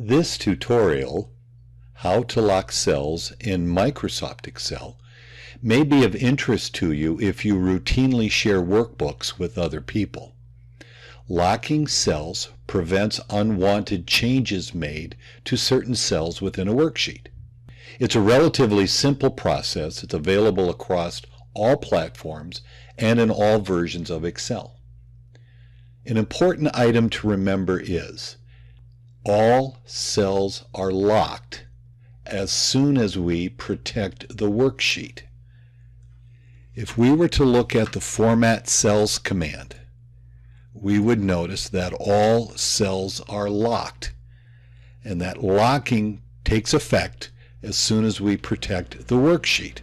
This tutorial, How to Lock Cells in Microsoft Excel, may be of interest to you if you routinely share workbooks with other people. Locking cells prevents unwanted changes made to certain cells within a worksheet. It's a relatively simple process. It's available across all platforms and in all versions of Excel. An important item to remember is all cells are locked as soon as we protect the worksheet. If we were to look at the Format Cells command, we would notice that all cells are locked, and that locking takes effect as soon as we protect the worksheet.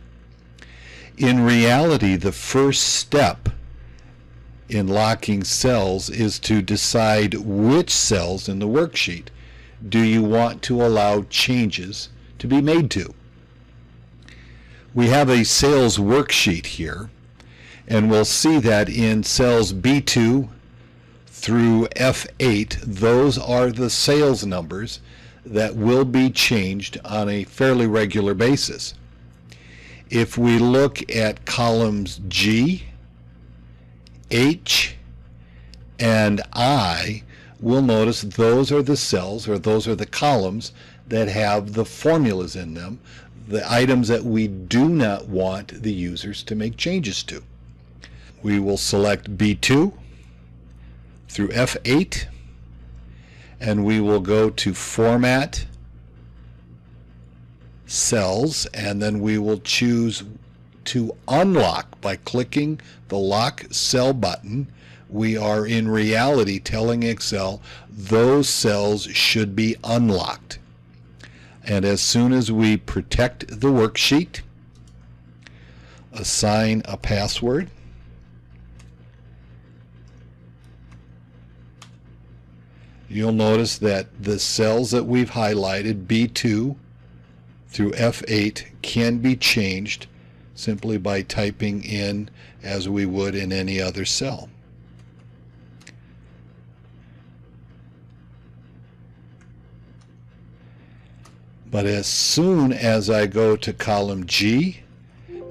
In reality, the first step in locking cells is to decide which cells in the worksheet do you want to allow changes to be made to. We have a sales worksheet here, and we'll see that in cells B2 through F8, those are the sales numbers that will be changed on a fairly regular basis. If we look at columns G, H, and I, we'll notice those are the cells, or those are the columns that have the formulas in them, the items that we do not want the users to make changes to. We will select B2 through F8, and we will go to Format Cells, and then we will choose to unlock by clicking the Lock Cell button. We are in reality telling Excel those cells should be unlocked. And as soon as we protect the worksheet, assign a password, you'll notice that the cells that we've highlighted, B2 through F8, can be changed simply by typing in as we would in any other cell. But as soon as I go to column G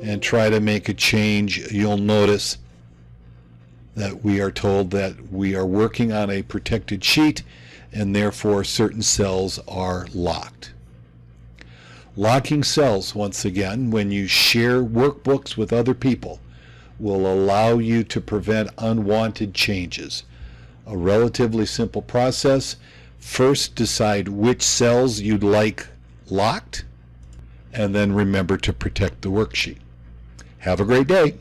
and try to make a change, you'll notice that we are told that we are working on a protected sheet, and therefore certain cells are locked. Locking cells, once again, when you share workbooks with other people, will allow you to prevent unwanted changes. A relatively simple process. First, decide which cells you'd like locked, and then remember to protect the worksheet. Have a great day.